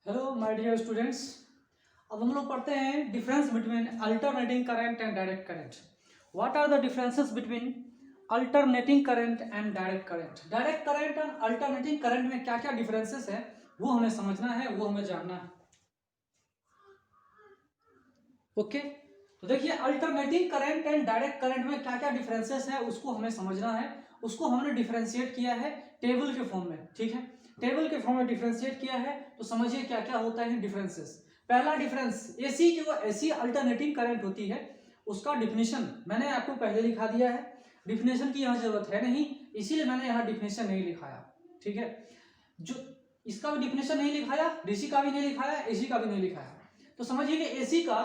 Hello my dear students. अब हम लोग पढ़ते हैं difference between alternating current and direct current. What are the differences between alternating current and direct current. Direct current और alternating current में क्या क्या डिफरेंसेस है वो हमें समझना है, वो हमें जानना है। ओके तो देखिए alternating current and direct current में क्या क्या डिफरेंसेस है उसको हमें समझना है। उसको हमने डिफरेंशिएट किया है टेबल के फॉर्म में, ठीक है। टेबल के फॉर्म में डिफरेंशिएट किया है तो समझिए क्या क्या होता है डिफरेंसेस। पहला डिफरेंस एसी, जो एसी अल्टरनेटिंग करंट होती है उसका डिफिनेशन मैंने आपको पहले लिखा दिया है। डिफिनेशन की यहाँ जरूरत है नहीं, इसीलिए मैंने यहाँ डिफिनेशन नहीं लिखाया, ठीक है। जो इसका भी डिफिनेशन नहीं लिखाया, डीसी का भी नहीं लिखाया, एसी का भी नहीं लिखाया। तो समझिए कि एसी का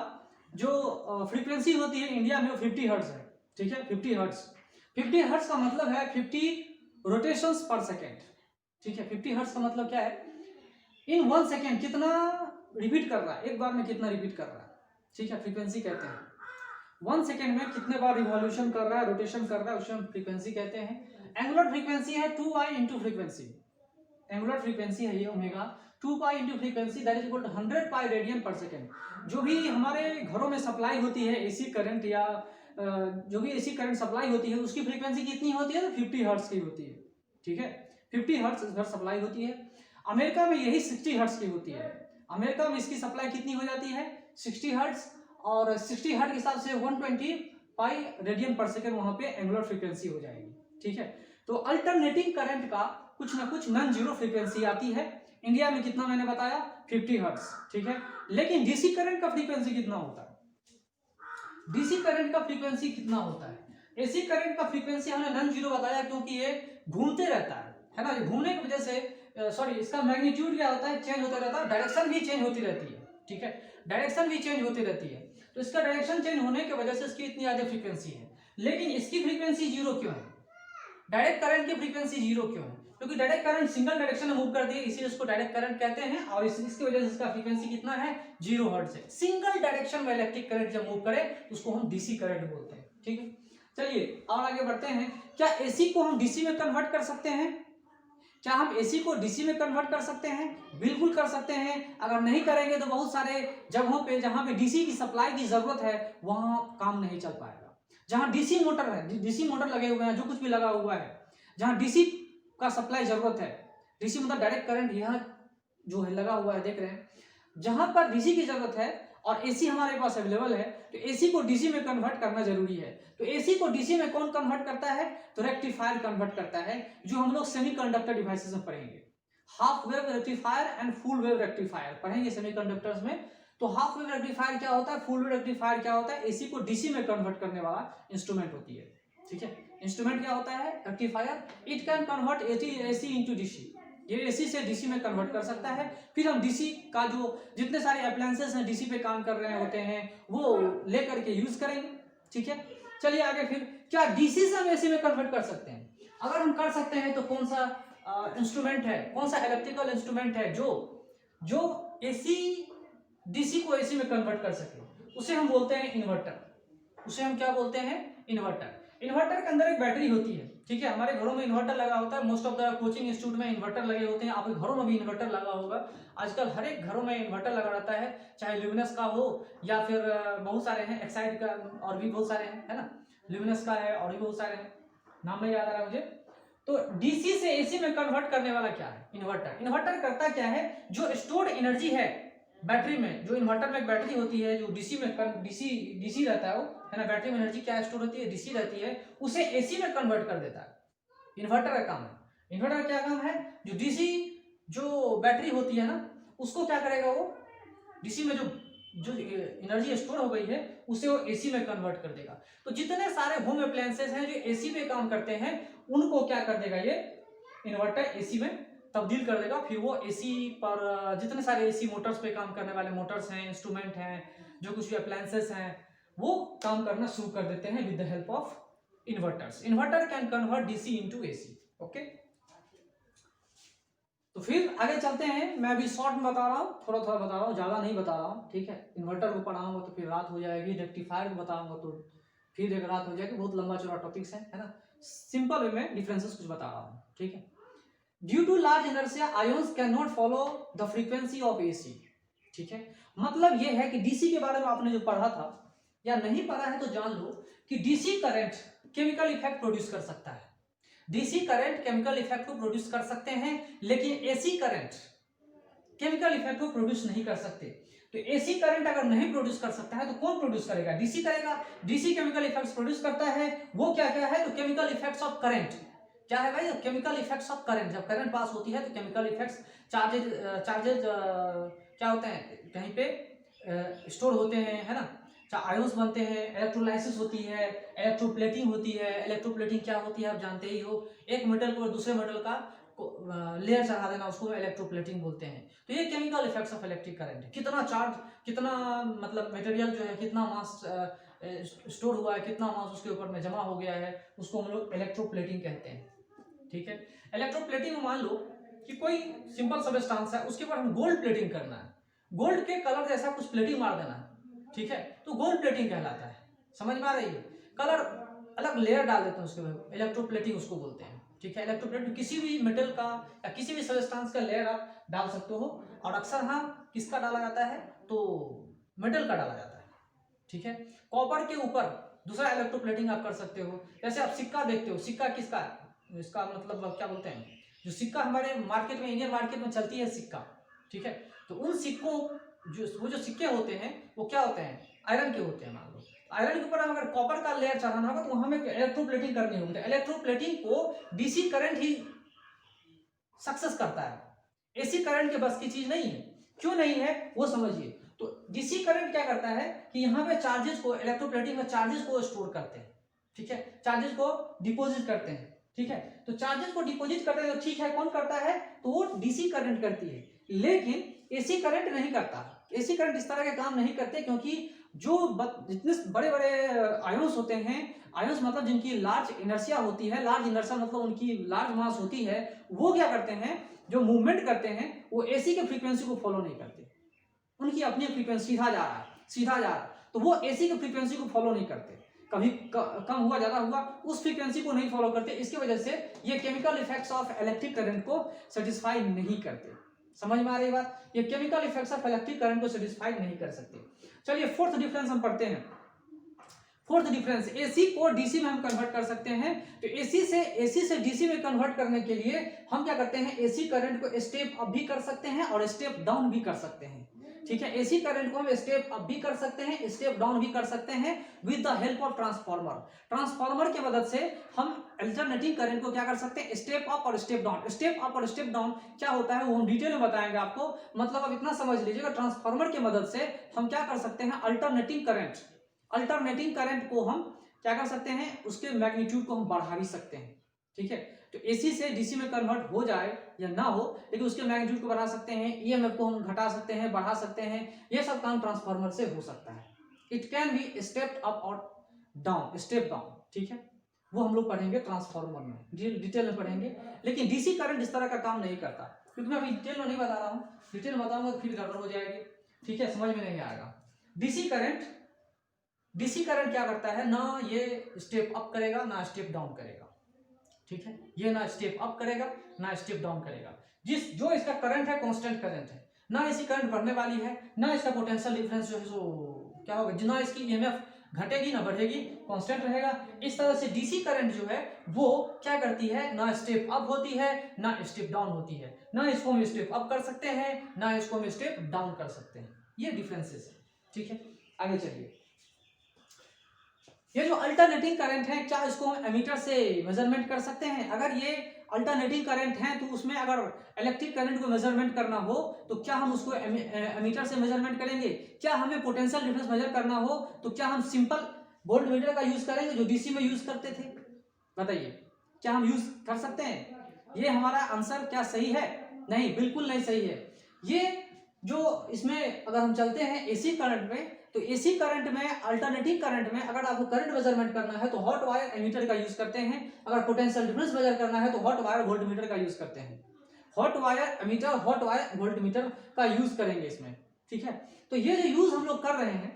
जो फ्रीक्वेंसी होती है इंडिया में वो 50 हर्ट्ज है, ठीक है। 50 हर्ट्ज, 50 हर्ट्ज का मतलब है 50 रोटेशंस पर सेकेंड, ठीक है। 50 हर्ट्ज का मतलब क्या है, इन 1 सेकेंड कितना रिपीट कर रहा है, एक बार में कितना रिपीट कर रहा है, ठीक है। फ्रीक्वेंसी कहते हैं 1 सेकेंड में कितने बार रिवॉल्यूशन कर रहा है, रोटेशन कर रहा है, उसे हम फ्रीक्वेंसी कहते हैं। एंगुलर फ्रीक्वेंसी है 2 इंटू फ्रीक्वेंसी, एंगुलर फ्रीक्वेंसी है ये omega 2 pi into frequency that is equal to 100 pi radian per second. जो भी हमारे घरों में सप्लाई होती है एसी करंट या जो भी एसी करंट सप्लाई होती है उसकी फ्रीक्वेंसी कितनी होती है, तो 50 हर्ट्ज की होती है, ठीक है। 50 हर्ट्ज घर सप्लाई होती है। अमेरिका में यही 60 हर्ट्ज की होती है। अमेरिका में इसकी सप्लाई कितनी हो जाती है, 60 हर्ट्ज, और 60 हर्ट्ज के हिसाब से 120 पाई रेडियन पर सेकेंड वहां पे एंगुलर फ्रीक्वेंसी हो जाएगी, ठीक है। तो अल्टरनेटिंग करंट का कुछ ना कुछ नॉन जीरो फ्रीक्वेंसी आती है। इंडिया में कितना मैंने बताया, 50 हर्ट्ज, ठीक है। लेकिन डीसी करंट का फ्रीक्वेंसी कितना होता है, डीसी करंट का फ्रीक्वेंसी कितना होता है। एसी करंट का फ्रीक्वेंसी हमने नॉन जीरो बताया क्योंकि ये घूमते रहता है ना। घूमने की वजह से सॉरी इसका मैग्नीट्यूड क्या होता है, चेंज होता रहता है, डायरेक्शन भी चेंज होती रहती है, ठीक है। डायरेक्शन भी चेंज होती रहती है, तो इसका डायरेक्शन चेंज होने की वजह से इसकी इतनी ज्यादा फ्रीक्वेंसी है। लेकिन इसकी फ्रीक्वेंसी जीरो क्यों है, डायरेक्ट करंट की फ्रीक्वेंसी जीरो क्यों है, क्योंकि डायरेक्ट करंट सिंगल डायरेक्शन में मूव करती है, इसीलिए इसको डायरेक्ट करंट कहते हैं। और इसकी वजह से इसका फ्रीक्वेंसी कितना है, 0 हर्ट्ज है। सिंगल डायरेक्शन में इलेक्ट्रिक करंट जब मूव करे तो उसको हम डीसी करंट बोलते हैं, ठीक है। चलिए और आगे बढ़ते हैं। क्या एसी को हम डीसी में कन्वर्ट कर सकते हैं, क्या हम एसी को डीसी में कन्वर्ट कर सकते हैं, बिल्कुल कर सकते हैं। अगर नहीं करेंगे तो बहुत सारे जगहों पे जहां पे डीसी की सप्लाई की जरूरत है वहां काम नहीं चल पाएगा। जहां डीसी मोटर है, डीसी मोटर लगे हुए हैं, जो कुछ भी लगा हुआ है, जहां डीसी का सप्लाई जरूरत है, डीसी मतलब डायरेक्ट करंट यहाँ जो है लगा हुआ है, देख रहे हैं, जहां पर डीसी की जरूरत है और एसी हमारे पास अवेलेबल है, तो एसी को डीसी में कन्वर्ट करना जरूरी है। तो एसी को डीसी में कौन कन्वर्ट करता है, तो रेक्टिफायर कन्वर्ट करता है, जो हम लोग सेमीकंडक्टर डिवाइसेस में पढ़ेंगे। Half wave rectifier and full wave rectifier पढ़ेंगे सेमीकंडक्टर्स में। तो हाफ वेव रेक्टिफायर क्या होता है, फुल वेव रेक्टिफायर क्या होता है, एसी को डीसी में कन्वर्ट करने वाला इंस्ट्रूमेंट होती है, ठीक है। इंस्ट्रूमेंट क्या होता है, rectifier. It can convert AC into DC, ये एसी से डीसी में कन्वर्ट कर सकता है। फिर हम डीसी का जो जितने सारे अप्लायंसेस हैं डीसी पे काम कर रहे होते हैं वो लेकर के यूज करेंगे, ठीक है। चलिए आगे, फिर क्या डीसी से हम एसी में कन्वर्ट कर सकते हैं, अगर हम कर सकते हैं तो कौन सा इंस्ट्रूमेंट है, कौन सा इलेक्ट्रिकल इंस्ट्रूमेंट है जो जो एसी डीसी को एसी में कन्वर्ट कर सके, उसे हम बोलते हैं इन्वर्टर। उसे हम क्या बोलते हैं, इन्वर्टर। इन्वर्टर के अंदर एक बैटरी होती है, ठीक है। हमारे घरों में इन्वर्टर लगा होता है, most of the coaching institute में इन्वर्टर लगे होते हैं, आपके घरों में भी इन्वर्टर लगा होगा। आजकल हर एक घरों में इन्वर्टर लगा रहता है, चाहे ल्यूमिनस का हो या फिर बहुत सारे हैं, एक्साइड का और भी बहुत सारे हैं, है ना। ल्यूमिनस का है और भी बहुत सारे हैं, नाम नहीं याद आ रहा मुझे। तो डीसी से एसी में कन्वर्ट करने वाला क्या है, इन्वर्टर। इन्वर्टर करता क्या है, जो स्टोर्ड एनर्जी है बैटरी में, जो इन्वर्टर में एक बैटरी होती है जो डीसी में डीसी रहता है वो, है ना। बैटरी में एनर्जी क्या स्टोर होती है, डीसी रहती है, उसे एसी में कन्वर्ट कर देता है। इन्वर्टर का काम है। इन्वर्टर का क्या काम है, जो डीसी जो बैटरी होती है ना उसको क्या करेगा, वो डीसी में जो जो एनर्जी स्टोर हो गई है उसे वो एसी में कन्वर्ट कर देगा। तो जितने सारे होम अप्लायंसेस हैं जो एसी में काम करते हैं उनको क्या कर देगा, ये इन्वर्टर एसी में तब्दील कर देगा। फिर वो एसी पर जितने सारे एसी मोटर्स पे काम करने वाले मोटर्स हैं, इंस्ट्रूमेंट हैं, जो कुछ भी अप्लायंसेस हैं वो काम करना शुरू कर देते हैं with the help of inverters. Inverter can convert DC into AC, okay. तो फिर आगे चलते हैं, मैं अभी शॉर्ट में बता रहा हूँ, थोड़ा थोड़ा बता रहा हूँ, ज्यादा नहीं बता रहा हूँ, ठीक है। इन्वर्टर को पढ़ाऊंगा तो फिर रात हो जाएगी, रेक्टिफायर को बताऊंगा तो फिर एक रात हो जाएगी, बहुत लंबा चौड़ा टॉपिक्स है ना। सिंपल वे में डिफरेंसेस कुछ बता रहा हूँ, ठीक है। Due to large inertia ions can not follow the frequency of AC. ठीक है, मतलब ये है कि डीसी के बारे में आपने जो पढ़ा था या नहीं पढ़ा है तो जान लो कि DC current chemical effect produce कर सकता है। डीसी करंट केमिकल इफेक्ट को प्रोड्यूस कर सकते हैं, लेकिन एसी करंट केमिकल इफेक्ट को प्रोड्यूस नहीं कर सकते। तो एसी करंट अगर नहीं प्रोड्यूस कर सकता है तो कौन प्रोड्यूस करेगा? डीसी करेगा। डीसी केमिकल इफेक्ट्स प्रोड्यूस करता है। वो क्या क्या है? तो केमिकल इफेक्ट्स ऑफ करंट। क्या है भाई? Chemical effects of current. जब करंट पास होती है तो केमिकल इफेक्ट्स, चार्जेज क्या होते हैं, कहीं पे स्टोर होते हैं, है ना। आयंस बनते हैं, इलेक्ट्रोलाइसिस होती है, इलेक्ट्रोप्लेटिंग होती है। इलेक्ट्रोप्लेटिंग क्या होती है आप जानते ही हो, एक मेटल को दूसरे मेटल का लेयर चढ़ा देना, उसको इलेक्ट्रोप्लेटिंग बोलते हैं। तो ये chemical effects of electric current है। कितना चार्ज, कितना मतलब मटेरियल जो है, कितना मास स्टोर हुआ है, कितना मास उसके ऊपर में जमा हो गया है, उसको हम लोग इलेक्ट्रोप्लेटिंग कहते हैं। ठीक है, इलेक्ट्रोप्लेटिंग में मान लो कि कोई सिंपल सब्सटेंस है, उसके ऊपर हम गोल्ड प्लेटिंग करना है, गोल्ड के कलर जैसा कुछ प्लेटिंग मार देना है। ठीक है, तो गोल्ड प्लेटिंग कहलाता है। समझ में आ रही है? कलर अलग लेयर डाल देते हैं उसके बाद, इलेक्ट्रोप्लेटिंग उसको बोलते हैं। ठीक है, इलेक्ट्रोप्लेटिंग किसी भी मेटल का या किसी भी सब्सटेंस का लेयर आप डाल सकते हो, और अक्सर हाँ किसका डाला जाता है? तो मेटल का डाला जाता है। ठीक है, कॉपर के ऊपर दूसरा इलेक्ट्रोप्लेटिंग आप कर सकते हो। जैसे आप सिक्का देखते हो, सिक्का किसका है? इसका मतलब क्या बोलते हैं, जो सिक्का हमारे मार्केट में, इंडियन मार्केट में चलती है सिक्का। ठीक है, तो उन सिक्कों, वो जो सिक्के होते हैं वो क्या होते हैं? आयरन के होते हैं। मान लो आयरन के ऊपर अगर कॉपर का लेयर चढ़ाना होगा तो हमें इलेक्ट्रोप्लेटिंग करनी होगी। इलेक्ट्रोप्लेटिंग को डीसी करंट ही सक्सेस करता है, एसी करंट के बस की चीज नहीं है। क्यों नहीं है वो समझिए। तो डीसी करंट क्या करता है कि यहाँ पे चार्जेस को, इलेक्ट्रोप्लेटिंग में चार्जेस को स्टोर करते हैं। ठीक है, चार्जेस को डिपोजिट करते हैं। ठीक है, तो चार्जेस को डिपोजिट करते हैं तो ठीक है, कौन करता है? तो वो डीसी करंट करती है, लेकिन एसी करंट नहीं करता। एसी करंट इस तरह के काम नहीं करते, क्योंकि जो जितने बड़े बड़े आयंस होते हैं, आयंस मतलब जिनकी लार्ज इनर्शिया होती है, लार्ज इनर्शिया मतलब उनकी लार्ज मास होती है, वो क्या करते हैं, जो मूवमेंट करते हैं वो एसी के फ्रीक्वेंसी को फॉलो नहीं करते। उनकी अपनी फ्रीक्वेंसी सीधा जा रहा है, सीधा जा रहा है, तो वो एसी की फ्रीक्वेंसी को फॉलो नहीं करते। कभी कम हुआ, ज्यादा हुआ, उस फ्रीक्वेंसी को नहीं फॉलो करते। इसकी वजह से ये chemical effects of electric current को सेटिस्फाई नहीं करते। समझ में आ रही बात? ये chemical effects of electric current को सेटिस्फाई नहीं कर सकते। चलिए फोर्थ डिफरेंस हम पढ़ते हैं। फोर्थ डिफरेंस, एसी को डीसी में हम कन्वर्ट कर सकते हैं। तो एसी से डीसी में कन्वर्ट करने के लिए हम क्या करते हैं? एसी करंट को स्टेप अप भी कर सकते हैं और स्टेप डाउन भी कर सकते हैं। ठीक है, एसी करंट को हम स्टेप अप भी कर सकते हैं, स्टेप डाउन भी कर सकते हैं with the help of transformer. Transformer की मदद से हम अल्टरनेटिंग करंट को क्या कर सकते हैं? स्टेप अप और स्टेप डाउन। स्टेप अप और स्टेप डाउन क्या होता है वो हम डिटेल में बताएंगे आपको। मतलब अब इतना समझ लीजिएगा, ट्रांसफार्मर की मदद से हम क्या कर सकते हैं? अल्टरनेटिंग करंट को हम क्या कर सकते हैं? उसके मैग्नीट्यूड को हम बढ़ा भी सकते हैं। ठीक है, तो एसी से डीसी में कन्वर्ट हो जाए या ना हो, लेकिन उसके मैग्नीट्यूड को बढ़ा सकते हैं, ईएमएफ को हम घटा सकते हैं, बढ़ा सकते हैं। ये सब काम ट्रांसफार्मर से हो सकता है। It can be step up और डाउन, स्टेप डाउन। ठीक है, वो हम लोग पढ़ेंगे ट्रांसफार्मर में, डिटेल में पढ़ेंगे। लेकिन डीसी करंट इस तरह का काम नहीं करता, क्योंकि मैं अभी डिटेल में नहीं बता रहा हूँ। डिटेल में बताऊंगा तो फिर गड़बड़ हो जाएगी। ठीक है, समझ में नहीं आएगा। डीसी करंट क्या करता है? ना ये स्टेप अप करेगा ना स्टेप डाउन करेगा। ठीक है, ये ना स्टेप अप करेगा ना स्टेप डाउन करेगा। जो इसका करंट है कांस्टेंट करंट है, ना इसकी करंट बढ़ने वाली है, ना इसका पोटेंशियल डिफरेंस जो है सो क्या होगा, ना इसकी ईएमएफ घटेगी ना बढ़ेगी, कांस्टेंट रहेगा। इस तरह से डीसी करंट जो है वो क्या करती है? ना स्टेप अप होती है ना स्टेप डाउन होती है। ना इसको हम स्टेप अप कर सकते हैं ना इसको हम स्टेप डाउन कर सकते हैं। ये डिफरेंसेस है। ठीक है, आगे चलिए। ये जो अल्टरनेटिंग करंट है, क्या इसको हम एमीटर से मेजरमेंट कर सकते हैं? अगर ये अल्टरनेटिंग करंट है तो उसमें अगर इलेक्ट्रिक करंट को मेजरमेंट करना हो तो क्या हम उसको एमीटर से मेजरमेंट करेंगे? क्या हमें पोटेंशियल डिफरेंस मेजर करना हो तो क्या हम सिंपल वोल्ट मीटर का यूज करेंगे जो डीसी में यूज करते थे? बताइए, क्या हम यूज कर सकते हैं? ये हमारा आंसर क्या सही है? नहीं, बिल्कुल नहीं सही है। ये जो इसमें अगर हम चलते हैं एसी करंट में, तो एसी करंट में, अल्टरनेटिंग करंट में अगर आपको करंट मेजरमेंट करना है तो हॉट वायर एमीटर का यूज करते हैं। अगर पोटेंशियल डिफरेंस मेजर करना है तो हॉट वायर वोल्टमीटर का यूज करते हैं। Hot wire ammeter, hot wire voltmeter का यूज करेंगे इसमें। ठीक है, तो ये जो यूज हम लोग कर रहे हैं,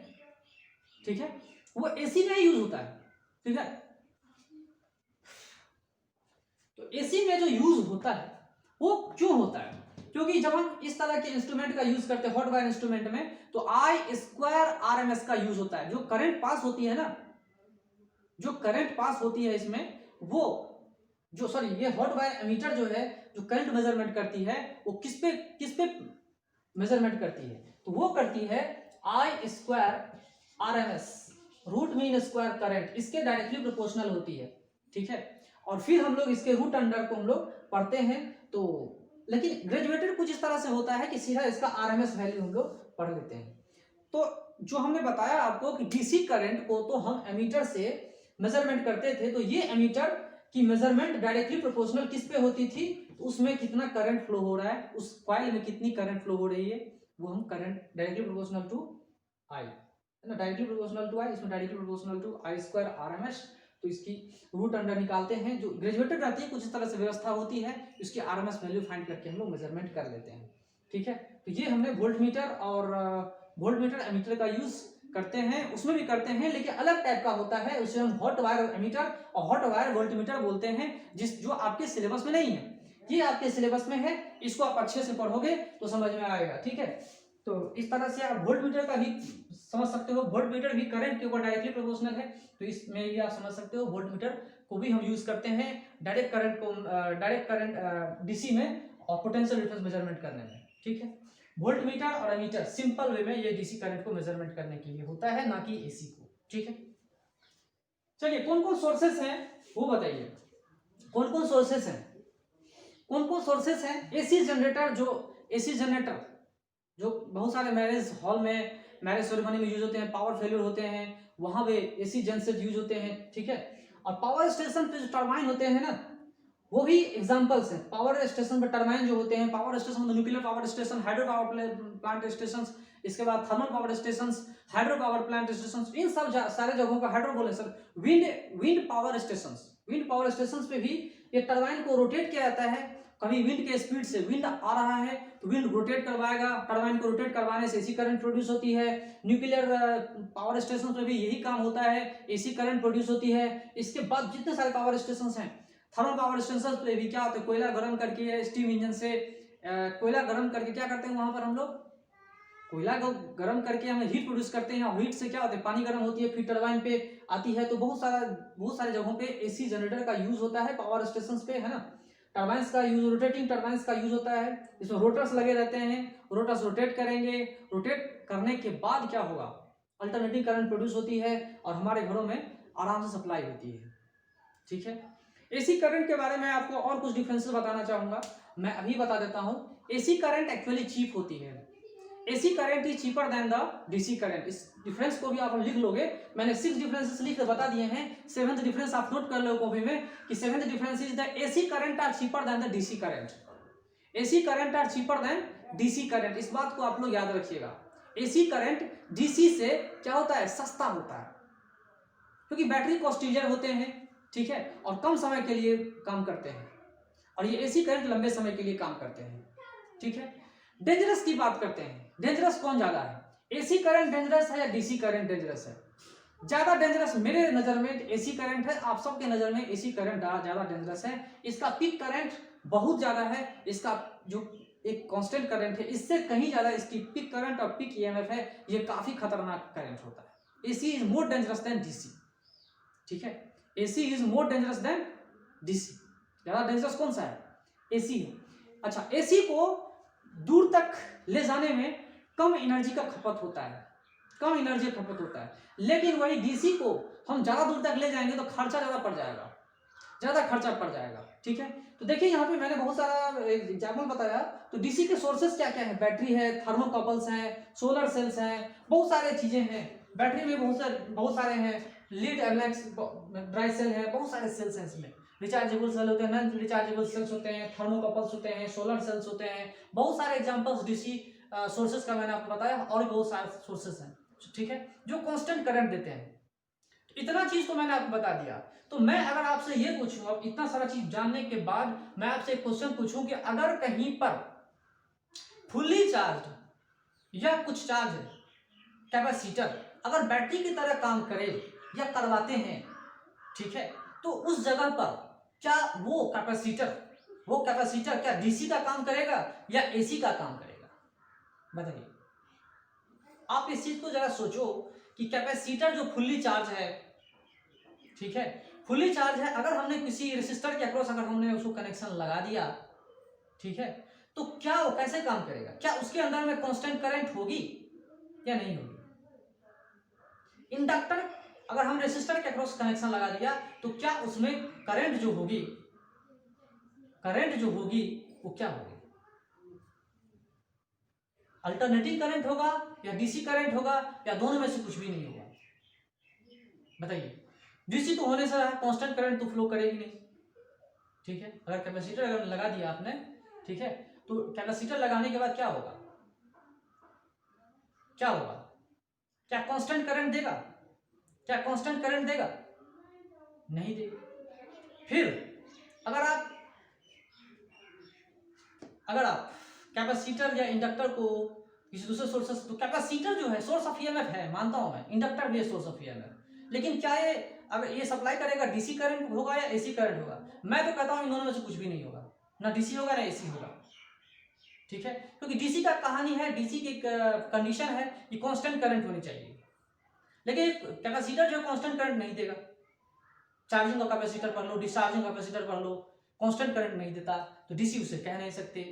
ठीक है, वो एसी में यूज होता है। ठीक है, तो एसी में जो यूज होता है वो क्यों होता है? क्योंकि जब हम इस तरह के इंस्ट्रूमेंट का यूज करते हैं हॉट वायर इंस्ट्रूमेंट में, तो I स्क्वायर RMS का यूज होता है। जो करंट पास होती है ना, जो करंट पास होती है इसमें, वो जो सॉरी ये हॉट वायर एमीटर जो है, जो करंट मेजरमेंट करती है, वो किस पे मेजरमेंट करती है? तो वो करती है I square RMS, root mean square current, इसके डायरेक्टली प्रोपोर्शनल होती है। ठीक है, और फिर हम लोग इसके रूट अंडर को हम लोग पढ़ते हैं। तो लेकिन ग्रेजुएटेड कुछ इस तरह से होता है कि सीधा इसका RMS वैल्यू हम लोग पढ़ लेते हैं। तो जो हमने बताया आपको कि डीसी करंट को तो हम एमीटर से मेजरमेंट करते थे, तो ये एमीटर की मेजरमेंट डायरेक्टली प्रोपोर्शनल किस पे होती थी? तो उसमें कितना करंट फ्लो हो रहा है, उस कॉइल में कितनी करंट फ्लो हो रही है, वो हम current directly proportional to I, है ना, डायरेक्टली प्रोपोर्शनल टू आई, इसमें directly proportional to I square RMS। तो इसकी रूट अंडर निकालते हैं, जो ग्रेजुएटेड रहती है कुछ इस तरह से व्यवस्था होती है, इसकी RMS वैल्यू फाइंड करके हम लोग मेजरमेंट कर लेते हैं। ठीक है, तो ये हमने वोल्ट मीटर और वोल्ट मीटर एमीटर का यूज करते हैं, उसमें भी करते हैं, लेकिन अलग टाइप का होता है, उसे हम हॉट वायर एमीटर और हॉट वायर वोल्ट मीटर बोलते हैं, जो आपके सिलेबस में नहीं है। ये आपके सिलेबस में है, इसको आप अच्छे से पढ़ोगे तो समझ में आएगा। ठीक है, तो इस तरह से आप वोल्ट मीटर का भी समझ सकते हो, वोल्ट मीटर भी करंट के ऊपर डायरेक्टली प्रोपोर्शनल है, तो इसमें भी आप समझ सकते हो वोल्ट मीटर को भी हम यूज करते हैं डायरेक्ट करंट डीसी में और पोटेंशियल डिफरेंस मेजरमेंट करने में। ठीक है, वोल्ट मीटर और एमीटर सिंपल वे में ये डीसी करंट को मेजरमेंट करने के लिए होता है, ना कि एसी को। ठीक है, चलिए कौन कौन सोर्सेस हैं वो बताइए, कौन कौन सोर्सेस हैं, कौन कौन सोर्सेस हैं? एसी जनरेटर, जो एसी जनरेटर जो बहुत सारे मैरिज हॉल में, मैरिज सेरेमनी में यूज होते हैं, पावर फेलियर होते हैं वहां पे एसी जनसेट यूज होते हैं। ठीक है, और पावर स्टेशन पे जो टरबाइन होते हैं ना, वो भी एग्जांपल्स हैं। पावर स्टेशन पर टरबाइन जो होते हैं, पावर स्टेशन में nuclear power station, hydro power plant station, इसके बाद thermal power station, hydro power plant station, इन सब सारे जगहों का हाइड्रो बोले sir, wind power station, wind power station पे भी ये टरबाइन को रोटेट किया जाता है। कभी विंड के स्पीड से विंड आ रहा है तो विंड रोटेट करवाएगा, टरबाइन को रोटेट करवाने से एसी करंट प्रोड्यूस होती है। न्यूक्लियर पावर स्टेशन पे भी यही काम होता है, एसी करंट प्रोड्यूस होती है। इसके बाद जितने सारे पावर स्टेशन हैं, थर्मल पावर स्टेशन पे भी क्या होता है, कोयला गर्म करके स्टीम इंजन से कोयला गर्म करके क्या करते हैं, वहां पर हम लोग कोयला गर्म करके हम हीट प्रोड्यूस करते हैं, और हीट से क्या होता है, पानी गर्म होती है, फिर टरबाइन पे आती है। तो बहुत सारे जगहों पे एसी जनरेटर का यूज होता है, पावर स्टेशन पे, है ना। टरबाइंस का यूज, रोटेटिंग टरबाइंस का यूज होता है, इसमें रोटर्स लगे रहते हैं, रोटर्स रोटेट करेंगे, रोटेट करने के बाद क्या होगा, अल्टरनेटिंग करंट प्रोड्यूस होती है और हमारे घरों में आराम से सप्लाई होती है। ठीक है, एसी करंट के बारे में आपको और कुछ डिफरेंसेस बताना चाहूंगा, मैं अभी बता देता हूं। एसी करंट एक्चुअली चीप होती है, AC current is cheaper than the DC current. इस डिफरेंस को भी आप लिख लोगे, मैंने 6 डिफरेंसेस लिख कर बता दिए हैं, 7th डिफरेंस आप नोट कर लो कॉपी में कि 7th difference is the AC current are cheaper than the DC current, AC current are cheaper than DC current. इस बात को आप लोग याद रखिएगा, एसी करंट डीसी से क्या होता है, सस्ता होता है, क्योंकि बैटरी कॉस्टिलियर होते हैं। ठीक है, और कम समय के लिए काम करते हैं, और ये एसी करंट लंबे समय के लिए काम करते हैं। ठीक है, डेंजरस की बात करते हैं, डेंजरस कौन ज्यादा है, एसी करंट डेंजरस है या डीसी करंट डेंजरस है? ज्यादा डेंजरस मेरे नजर में एसी करंट है, आप सबके नजर में एसी करंट ज्यादा डेंजरस है। इसका पीक करंट बहुत ज्यादा है, इसका जो एक कांस्टेंट करंट है इससे कहीं ज्यादा इसकी पीक करंट और पीक ईएमएफ है, ये काफी खतरनाक करंट होता है। AC is more dangerous than DC. ठीक है, AC is more dangerous than DC. ज्यादा डेंजरस कौन सा है, एसी है। अच्छा, एसी को दूर तक ले जाने में कम एनर्जी का खपत होता है, कम एनर्जी खपत होता है, लेकिन वही डीसी को हम ज्यादा दूर तक ले जाएंगे तो खर्चा ज्यादा पड़ जाएगा, ज्यादा खर्चा पड़ जाएगा। ठीक है, तो देखिए यहाँ पे मैंने बहुत सारा एग्जाम्पल बताया। तो डीसी के सोर्सेस क्या क्या है, बैटरी है, थर्मोकपल्स हैं, सोलर सेल्स हैं, बहुत सारे चीजें हैं। बैटरी में बहुत सारे हैं, लीड एमएक्स ड्राई सेल है, बहुत सारे सेल्स हैं इसमें। रिचार्जेबल सेल होते हैं, नॉन रिचार्जेबल सेल्स होते हैं, थर्मोकपल्स होते हैं, सोलर सेल्स होते हैं, बहुत सारे एग्जांपल्स डीसी सोर्सेस का मैंने आपको बताया, और बहुत सारे सोर्सेस हैं। ठीक है, जो कांस्टेंट करंट देते हैं। इतना चीज तो मैंने आपको बता दिया। तो मैं अगर आपसे ये पूछूं, अब इतना सारा चीज जानने के बाद मैं आपसे एक क्वेश्चन पूछूं कि अगर कहीं पर फुल्ली चार्ज या कुछ चार्ज कैपेसिटर अगर बैटरी की तरह काम करे या करवाते हैं, ठीक है, तो उस जगह पर क्या वो कैपेसिटर वो कैपेसिटर क्या डीसी का काम करेगा या एसी का काम करेगा? बताइए। आप इस चीज को जरा सोचो कि कैपेसिटर जो फुल्ली चार्ज है, ठीक है, फुल्ली चार्ज है, अगर हमने किसी रेसिस्टर के अक्रॉस अगर हमने उसको कनेक्शन लगा दिया, ठीक है, तो क्या वो कैसे काम करेगा? क्या उसके अंदर में कांस्टेंट करंट होगी या नहीं होगी? इंडक्टर अगर हम रेसिस्टर के अक्रॉस कनेक्शन लगा दिया तो क्या उसमें करंट जो होगी, करंट जो होगी वो क्या होगी? अल्टरनेटिंग करंट होगा या डीसी करंट होगा या दोनों में से कुछ भी नहीं होगा? बताइए। डीसी तो होने से कांस्टेंट करंट तो फ्लो करेगी नहीं, ठीक है। अगर कैपेसिटर अगर लगा दिया आपने, ठीक है, तो कैपेसिटर लगाने के बाद क्या होगा? क्या होगा? क्या कांस्टेंट करंट देगा? क्या कांस्टेंट करंट देगा? नहीं देगा। फिर अगर आप कैपेसिटर या इंडक्टर को किसी दूसरे सोर्स से, तो कैपेसिटर जो है सोर्स ऑफ ईएमएफ है, मानता हूं मैं, इंडक्टर भी है सोर्स ऑफ ईएमएफ, लेकिन क्या ये अगर ये सप्लाई करेगा डीसी करंट होगा या एसी करंट होगा? मैं तो कहता हूं इन दोनों में से कुछ भी नहीं होगा, ना डीसी होगा ना एसी होगा, ठीक है। क्योंकि डीसी का कहानी है, डीसी की कंडीशन है कि कांस्टेंट करंट होनी चाहिए, लेकिन कैपेसिटर जो कांस्टेंट करंट नहीं देगा। चार्जिंग का कैपेसिटर पढ़ लो, डिस्चार्जिंग कैपेसिटर पढ़ लो, कांस्टेंट करंट नहीं देता, तो डीसी उसे कह नहीं सकते,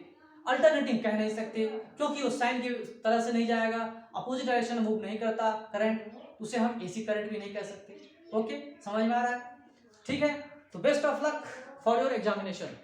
अल्टरनेटिंग कह नहीं सकते, क्योंकि वो साइन की तरह से नहीं जाएगा, अपोजिट डायरेक्शन में मूव नहीं करता करंट, उसे हम एसी करंट भी नहीं कह सकते। ओके, समझ में आ रहा है? ठीक है, तो best of luck for your examination.